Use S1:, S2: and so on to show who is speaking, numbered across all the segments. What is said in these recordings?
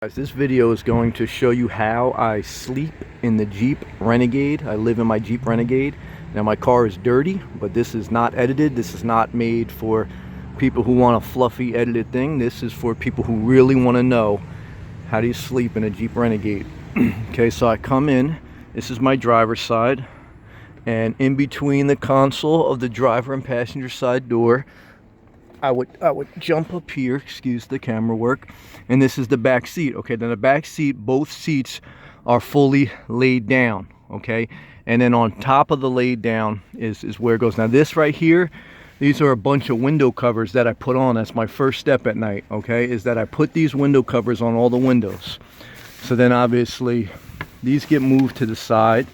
S1: Guys, this video is going to show you how I sleep in the Jeep Renegade. I live in my Jeep Renegade. Now my car is dirty, but this is not edited. This is not made for people who want a fluffy edited thing. This is for people who really want to know how do you sleep in a Jeep Renegade. Okay, so I come in. This is my driver's side, and in between the console of the driver and passenger side door, I would jump up here, excuse the camera work, and this is the back seat. Okay, then the back seat, both seats are fully laid down. Okay, and then on top of the laid down is where it goes. Now this right here, these are a bunch of window covers that I put on. That's my first step at night. Okay, is that I put these window covers on all the windows. So then obviously these get moved to the side.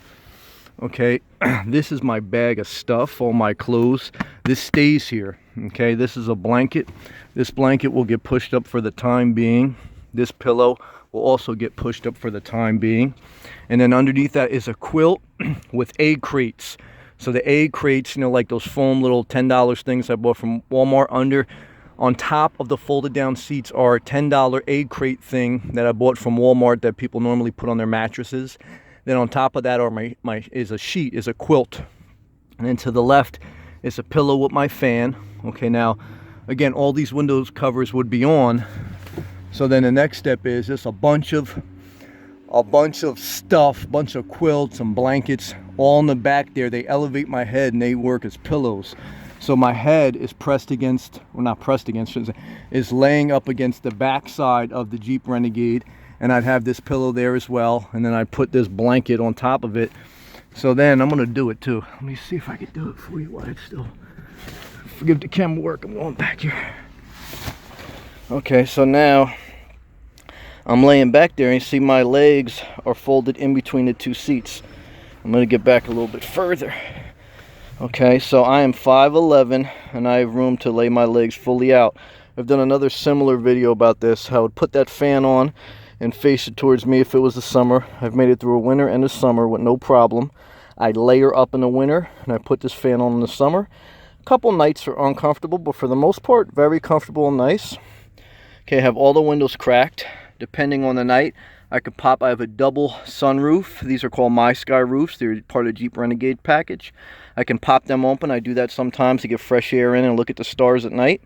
S1: Okay, this is my bag of stuff, all my clothes. This stays here. Okay, this is a blanket. This blanket will get pushed up for the time being. This pillow will also get pushed up for the time being. And then underneath that is a quilt with egg crates. So the egg crates, you know, like those foam little $10 things I bought from Walmart. On top of the folded down seats are a $10 egg crate thing that I bought from Walmart that people normally put on their mattresses. Then on top of that are is a sheet, is a quilt. And then to the left is a pillow with my fan. Okay, now again, all these windows covers would be on. So then the next step is just a bunch of stuff, bunch of quilts and blankets all in the back there. They elevate my head and they work as pillows. So my head is pressed against, well, not pressed against, is laying up against the back side of the Jeep Renegade. And I'd have this pillow there as well, and then I'd put this blanket on top of it. So then I'm gonna do it too. Let me see if I can do it for you while it's still, forgive the camera work, I'm going back here. Okay, so now I'm laying back there and you see my legs are folded in between the two seats. I'm gonna get back a little bit further. Okay, so I am 5'11", and I have room to lay my legs fully out. I've done another similar video about this. I would put that fan on and face it towards me if it was the summer. I've made it through a winter and a summer with no problem. I layer up in the winter and I put this fan on in the summer. A couple nights are uncomfortable, but for the most part, very comfortable and nice. Okay, I have all the windows cracked. Depending on the night, I have a double sunroof. These are called My Sky roofs. They're part of the Jeep Renegade package. I can pop them open. I do that sometimes to get fresh air in and look at the stars at night.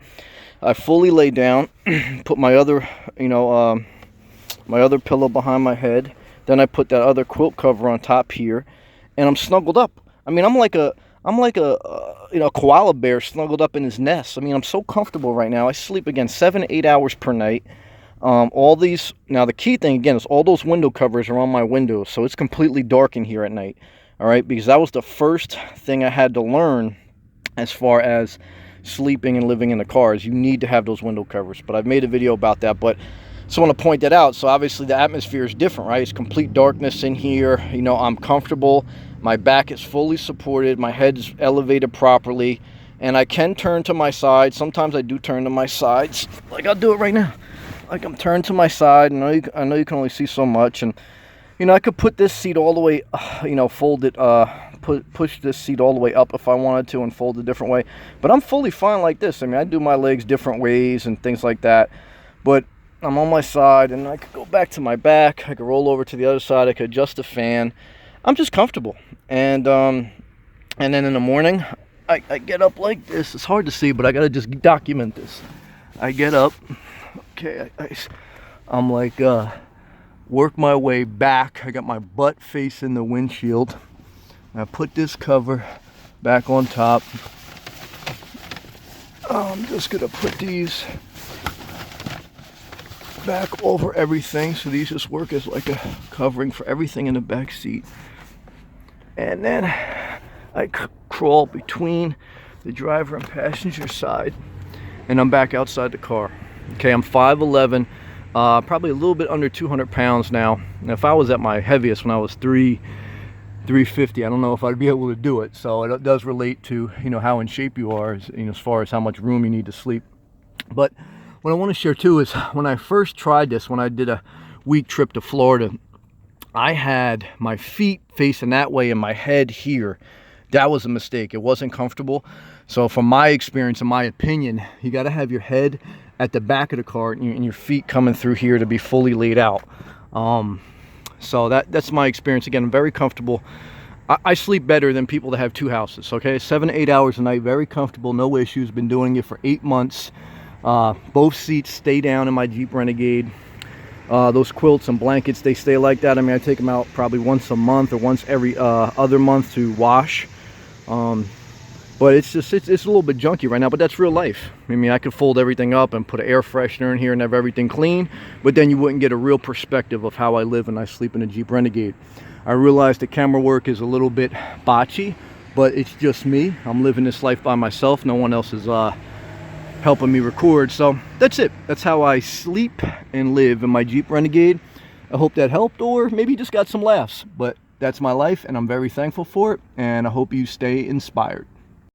S1: I fully lay down, put my other, my other pillow behind my head. Then I put that other quilt cover on top here, and I'm snuggled up. I mean, I'm like a koala bear snuggled up in his nest. I mean, I'm so comfortable right now. I sleep again 7 to 8 hours per night. All these, now the key thing again is all those window covers are on my windows, so it's completely dark in here at night. All right, because that was the first thing I had to learn as far as sleeping and living in the cars. You need to have those window covers, but I've made a video about that. But just want to point that out. So obviously the atmosphere is different, right? It's complete darkness in here. You know, I'm comfortable. My back is fully supported. My head is elevated properly, and I can turn to my side. Sometimes I do turn to my sides, like I'll do it right now. Like I'm turned to my side. I know you can only see so much, and you know, I could put this seat all the way, fold it, push this seat all the way up if I wanted to and fold a different way. But I'm fully fine like this. I mean, I do my legs different ways and things like that. But I'm on my side, and I could go back to my back. I could roll over to the other side. I could adjust the fan. I'm just comfortable. And then in the morning, I get up like this. It's hard to see, but I got to just document this. I get up. Okay, I'm like, work my way back. I got my butt facing the windshield. I put this cover back on top. I'm just gonna put these back over everything, so these just work as like a covering for everything in the back seat. And then I crawl between the driver and passenger side, and I'm back outside the car. Okay, I'm 5'11", probably a little bit under 200 pounds now. And if I was at my heaviest when I was 350, I don't know if I'd be able to do it. So it does relate to, you know, how in shape you are, as far as how much room you need to sleep. But what I want to share too is when I first tried this, when I did a week trip to Florida, I had my feet facing that way and my head here. That was a mistake. It wasn't comfortable. So from my experience, in my opinion, you got to have your head at the back of the car, and your feet coming through here to be fully laid out. So that's my experience. Again, very comfortable. I sleep better than people that have 2 houses, okay? 7 to 8 hours a night, very comfortable, no issues. Been doing it for 8 months. Both seats stay down in my Jeep Renegade. Those quilts and blankets, they stay like that. I mean, I take them out probably once a month or once every other month to wash. But it's a little bit junky right now, but that's real life. I mean, I could fold everything up and put an air freshener in here and have everything clean, but then you wouldn't get a real perspective of how I live and I sleep in a Jeep Renegade. I realize the camera work is a little bit botchy, but it's just me. I'm living this life by myself. No one else is helping me record. So that's it. That's how I sleep and live in my Jeep Renegade. I hope that helped, or maybe just got some laughs. But that's my life, and I'm very thankful for it. And I hope you stay inspired.